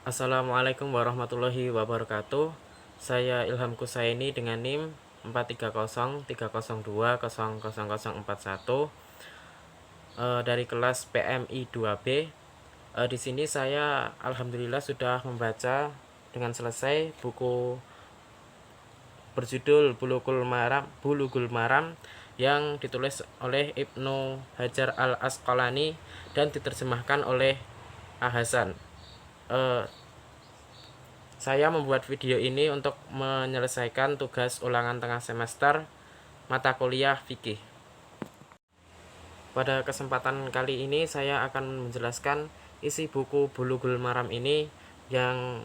Assalamualaikum warahmatullahi wabarakatuh. Saya Ilham Kusaini dengan NIM 43030020041 dari kelas PMI 2B. Di sini saya alhamdulillah sudah membaca dengan selesai buku berjudul Bulughul Maram yang ditulis oleh Ibnu Hajar Al-Asqalani dan diterjemahkan oleh Hasan. Saya membuat video ini untuk menyelesaikan tugas ulangan tengah semester mata kuliah fikih. Pada kesempatan kali ini saya akan menjelaskan isi buku Bulughul Maram ini yang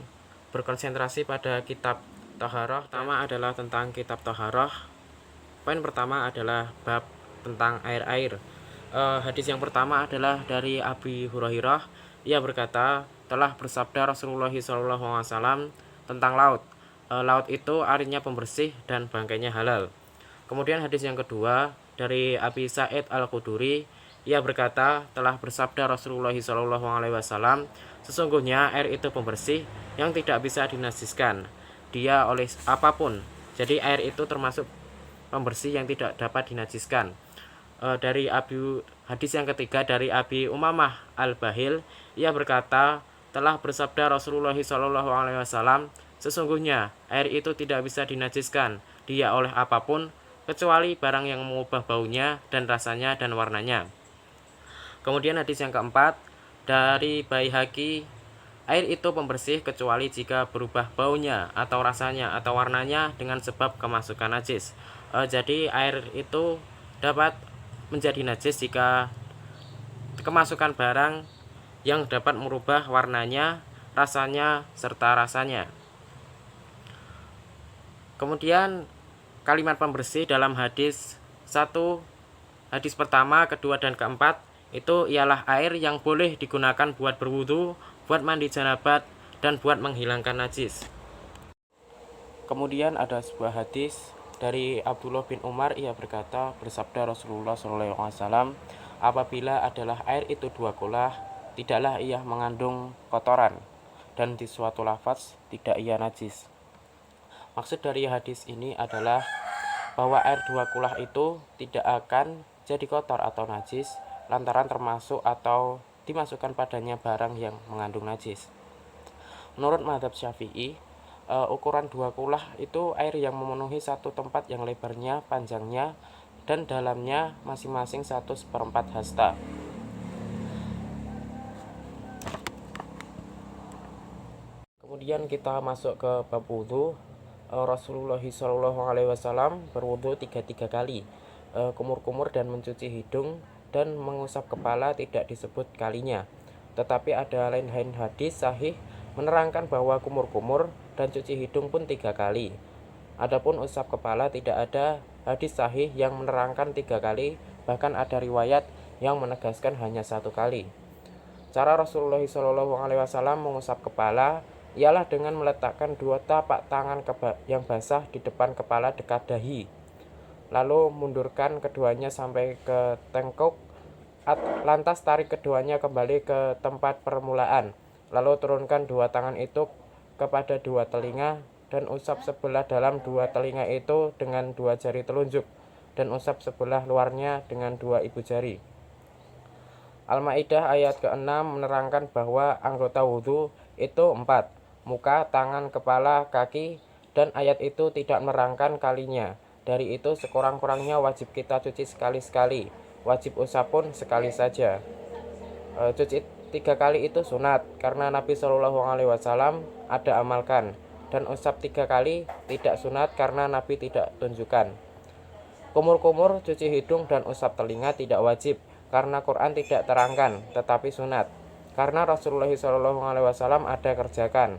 berkonsentrasi pada kitab Taharah. Pertama adalah tentang kitab Taharah. Poin pertama adalah bab tentang air-air. Hadis yang pertama adalah dari Abi Hurairah. Ia berkata, telah bersabda Rasulullah SAW tentang laut. Laut itu airnya pembersih dan bangkainya halal. Kemudian hadis yang kedua dari Abi Sa'id Al-Khudri. Ia berkata, telah bersabda Rasulullah SAW, sesungguhnya air itu pembersih yang tidak bisa dinajiskan dia oleh apapun. Jadi air itu termasuk pembersih yang tidak dapat dinajiskan. Dari hadis yang ketiga dari Abi Umamah Al-Bahil, ia berkata, telah bersabda Rasulullah SAW, sesungguhnya air itu tidak bisa dinajiskan dia oleh apapun kecuali barang yang mengubah baunya dan rasanya dan warnanya. Kemudian hadis yang keempat dari Baihaqi, air itu pembersih kecuali jika berubah baunya atau rasanya atau warnanya dengan sebab kemasukan najis. Jadi air itu dapat menjadi najis jika kemasukan barang yang dapat merubah warnanya, rasanya, serta rasanya. Kemudian kalimat pembersih dalam hadis hadis pertama, kedua, dan keempat itu ialah air yang boleh digunakan buat berwudu, buat mandi janabat, dan buat menghilangkan najis. Kemudian ada sebuah hadis dari Abdullah bin Umar. Ia berkata, bersabda Rasulullah SAW, apabila adalah air itu dua kulah, tidaklah ia mengandung kotoran, dan di suatu lafaz tidak ia najis. Maksud dari hadis ini adalah bahwa air dua kulah itu tidak akan jadi kotor atau najis lantaran termasuk atau dimasukkan padanya barang yang mengandung najis. Menurut mazhab Syafi'i, ukuran dua kulah itu air yang memenuhi satu tempat yang lebarnya, panjangnya, dan dalamnya masing-masing 1/4 hasta. Kemudian kita masuk ke bab wudhu. Rasulullah SAW berwudhu 3 kali, kumur-kumur dan mencuci hidung dan mengusap kepala tidak disebut kalinya. Tetapi ada lain hadis sahih menerangkan bahwa kumur-kumur dan cuci hidung pun 3 kali. Adapun usap kepala tidak ada hadis sahih yang menerangkan 3 kali, bahkan ada riwayat yang menegaskan hanya 1 kali. Cara Rasulullah SAW mengusap kepala ialah dengan meletakkan 2 tapak tangan yang basah di depan kepala dekat dahi, lalu mundurkan keduanya sampai ke tengkuk, lantas tarik keduanya kembali ke tempat permulaan, lalu turunkan 2 tangan itu kepada 2 telinga dan usap sebelah dalam 2 telinga itu dengan 2 jari telunjuk dan usap sebelah luarnya dengan 2 ibu jari. Al-Maidah ayat ke-6 menerangkan bahwa anggota wudhu itu 4, muka, tangan, kepala, kaki, dan ayat itu tidak menerangkan kalinya. Dari itu sekurang-kurangnya wajib kita cuci sekali-sekali, wajib usap pun sekali saja. Cuci 3 kali itu sunat karena Nabi SAW ada amalkan, dan usap 3 kali tidak sunat karena Nabi tidak tunjukkan. Kumur-kumur, cuci hidung, dan usap telinga tidak wajib karena Quran tidak terangkan, tetapi sunat karena Rasulullah SAW ada kerjakan.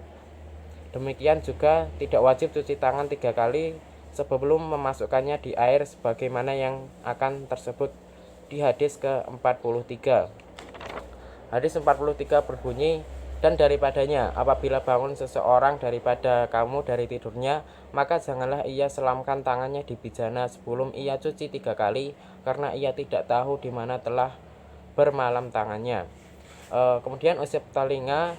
Demikian juga tidak wajib cuci tangan 3 kali sebelum memasukkannya di air sebagaimana yang akan tersebut di hadis ke-43. Hadis 43 berbunyi, dan daripadanya apabila bangun seseorang daripada kamu dari tidurnya, maka janganlah ia selamkan tangannya di bijana sebelum ia cuci 3 kali, karena ia tidak tahu di mana telah bermalam tangannya. Kemudian usap telinga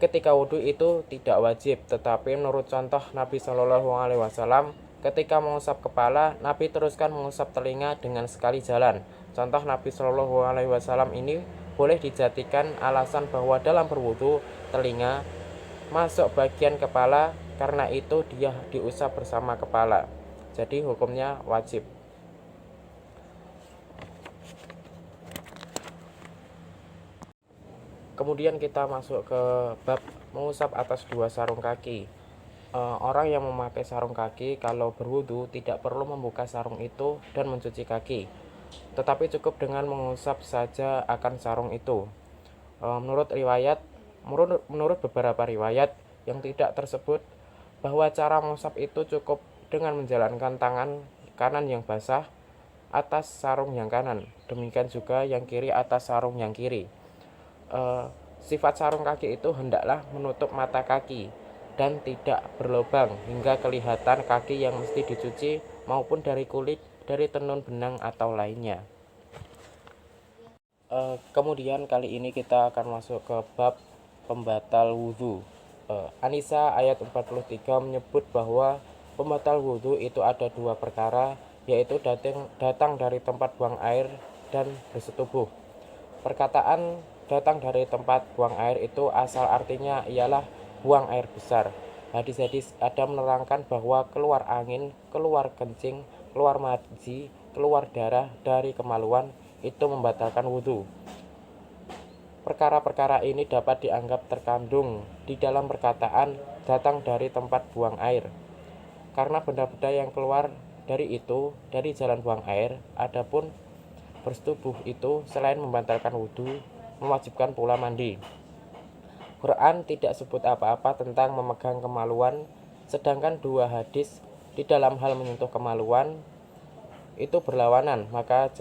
ketika wudhu itu tidak wajib, tetapi menurut contoh Nabi Shallallahu Alaihi Wasallam, ketika mengusap kepala, Nabi teruskan mengusap telinga dengan sekali jalan. Contoh Nabi Shallallahu Alaihi Wasallam ini boleh dijadikan alasan bahwa dalam berwudhu telinga masuk bagian kepala, karena itu dia diusap bersama kepala. Jadi hukumnya wajib. Kemudian kita masuk ke bab mengusap atas dua sarung kaki. Orang yang memakai sarung kaki kalau berwudu tidak perlu membuka sarung itu dan mencuci kaki, tetapi cukup dengan mengusap saja akan sarung itu. Menurut beberapa riwayat yang tidak tersebut, bahwa cara mengusap itu cukup dengan menjalankan tangan kanan yang basah atas sarung yang kanan, demikian juga yang kiri atas sarung yang kiri. Sifat sarung kaki itu hendaklah menutup mata kaki dan tidak berlubang hingga kelihatan kaki yang mesti dicuci, maupun dari kulit, dari tenun benang atau lainnya. Kemudian kali ini kita akan masuk ke bab pembatal wudhu. An-Nisa ayat 43 menyebut bahwa pembatal wudhu itu ada dua perkara, yaitu datang dari tempat buang air dan bersetubuh. Perkataan datang dari tempat buang air itu asal artinya ialah buang air besar. Hadis-hadis ada menerangkan bahwa keluar angin, keluar kencing, keluar madji, keluar darah dari kemaluan itu membatalkan wudhu. Perkara-perkara ini dapat dianggap terkandung di dalam perkataan datang dari tempat buang air, karena benda-benda yang keluar dari itu, dari jalan buang air. Adapun bersetubuh itu selain membatalkan wudhu, mewajibkan pula mandi. Quran tidak sebut apa-apa tentang memegang kemaluan, sedangkan dua hadis di dalam hal menyentuh kemaluan itu berlawanan. Maka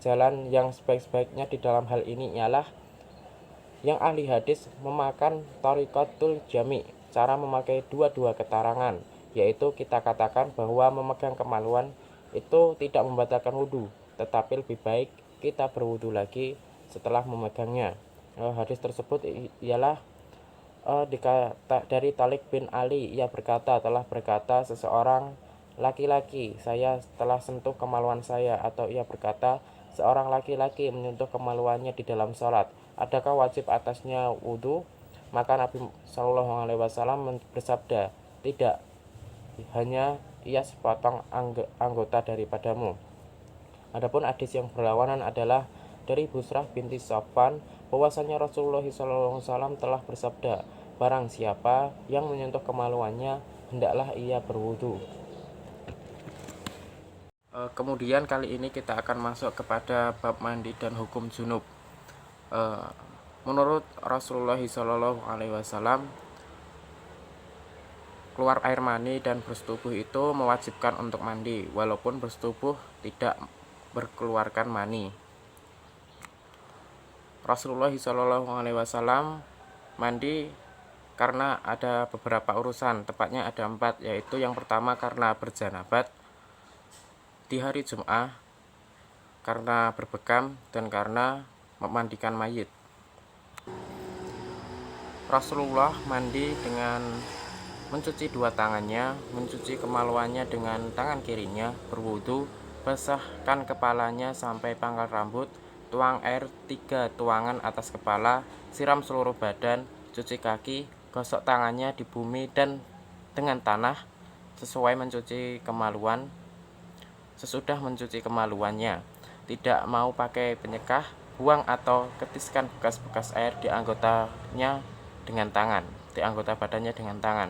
jalan yang sebaik-baiknya di dalam hal ini ialah yang ahli hadis memakan thariqatul jami', cara memakai dua-dua keterangan, yaitu kita katakan bahwa memegang kemaluan itu tidak membatalkan wudhu, tetapi lebih baik kita berwudhu lagi setelah memegangnya. Hadis tersebut ialah dari Talik bin Ali. Ia berkata, telah berkata seseorang laki-laki, saya telah sentuh kemaluan saya. Atau ia berkata, seorang laki-laki menyentuh kemaluannya di dalam sholat, adakah wajib atasnya wudhu? Maka Nabi Shallallahu Alaihi Wasallam bersabda, tidak, hanya ia sepotong anggota daripadamu. Adapun hadis yang berlawanan adalah dari Busrah binti Safwan, bahwasanya Rasulullah SAW telah bersabda, barang siapa yang menyentuh kemaluannya, hendaklah ia berwudu. Kemudian kali ini kita akan masuk kepada bab mandi dan hukum junub. Menurut Rasulullah SAW, keluar air mani dan bersetubuh itu mewajibkan untuk mandi, walaupun bersetubuh tidak berkeluarkan mani. Rasulullah SAW mandi karena ada beberapa urusan, tepatnya ada 4, yaitu yang pertama karena berjanabat di hari Jum'ah, karena berbekam, dan karena memandikan mayit. Rasulullah mandi dengan mencuci dua tangannya, mencuci kemaluannya dengan tangan kirinya, berwudu, basahkan kepalanya sampai pangkal rambut, tuang air 3 tuangan atas kepala, siram seluruh badan, cuci kaki, gosok tangannya di bumi dan dengan tanah sesuai mencuci kemaluan. Sesudah mencuci kemaluannya, tidak mau pakai penyekah, buang atau ketiskan bekas-bekas air di anggotanya dengan tangan, di anggota badannya dengan tangan.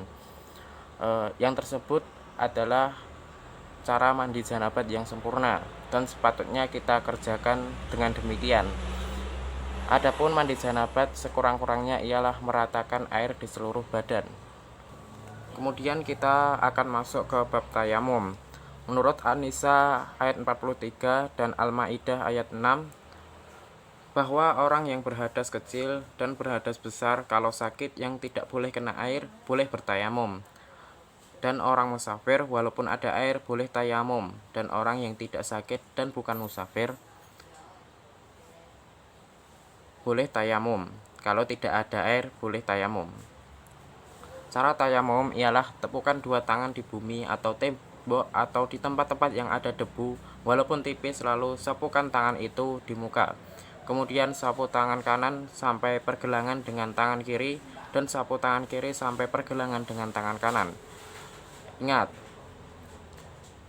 Yang tersebut adalah cara mandi janabat yang sempurna, dan sepatutnya kita kerjakan dengan demikian. Adapun mandi janabat sekurang-kurangnya ialah meratakan air di seluruh badan. Kemudian kita akan masuk ke bab tayamum. Menurut An-Nisa ayat 43 dan Al-Maidah ayat 6, bahwa orang yang berhadas kecil dan berhadas besar kalau sakit yang tidak boleh kena air boleh bertayamum, dan orang musafir walaupun ada air boleh tayamum, dan orang yang tidak sakit dan bukan musafir boleh tayamum. Kalau tidak ada air boleh tayamum. Cara tayamum ialah tepukan dua tangan di bumi atau tembok atau di tempat-tempat yang ada debu, walaupun tipis, lalu sapukan tangan itu di muka. Kemudian sapu tangan kanan sampai pergelangan dengan tangan kiri, dan sapu tangan kiri sampai pergelangan dengan tangan kanan. Ingat,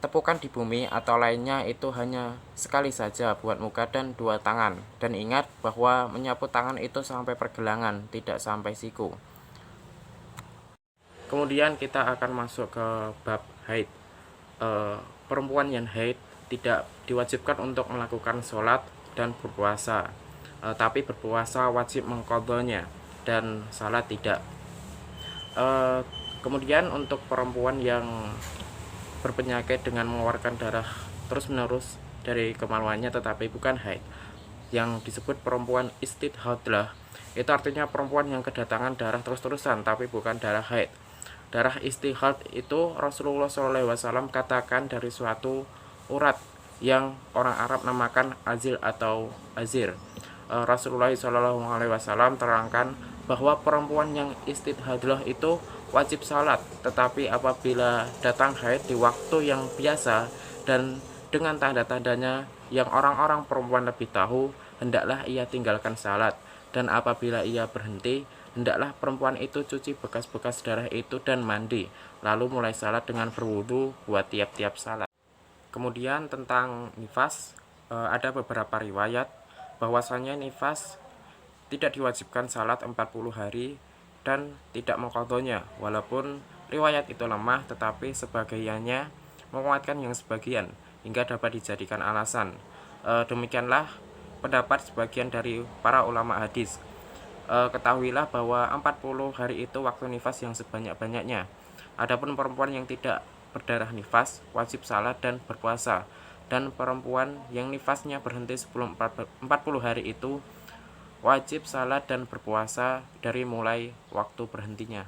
tepukan di bumi atau lainnya itu hanya sekali saja buat muka dan dua tangan. Dan ingat bahwa menyapu tangan itu sampai pergelangan, tidak sampai siku. Kemudian kita akan masuk ke bab haid. Perempuan yang haid tidak diwajibkan untuk melakukan sholat dan berpuasa, tapi berpuasa wajib mengqadhonya dan salat tidak. Kemudian untuk perempuan yang berpenyakit dengan mengeluarkan darah terus-menerus dari kemaluannya tetapi bukan haid, yang disebut perempuan istidhadah, itu artinya perempuan yang kedatangan darah terus-terusan tapi bukan darah haid. Darah istihad itu Rasulullah SAW katakan dari suatu urat yang orang Arab namakan azil atau azir. Rasulullah SAW terangkan bahwa perempuan yang istidhadah itu wajib salat, tetapi apabila datang haid di waktu yang biasa dan dengan tanda-tandanya yang orang-orang perempuan lebih tahu, hendaklah ia tinggalkan salat. Dan apabila ia berhenti, hendaklah perempuan itu cuci bekas-bekas darah itu dan mandi, lalu mulai salat dengan berwudu buat tiap-tiap salat. Kemudian tentang nifas, ada beberapa riwayat bahwasanya nifas tidak diwajibkan salat 40 hari dan tidak mengqadhonya, walaupun riwayat itu lemah tetapi sebagiannya menguatkan yang sebagian hingga dapat dijadikan alasan. Demikianlah pendapat sebagian dari para ulama hadis. Ketahuilah bahwa 40 hari itu waktu nifas yang sebanyak-banyaknya. Adapun perempuan yang tidak berdarah nifas wajib salat dan berpuasa, dan perempuan yang nifasnya berhenti sebelum 40 hari itu wajib salat dan berpuasa dari mulai waktu berhentinya.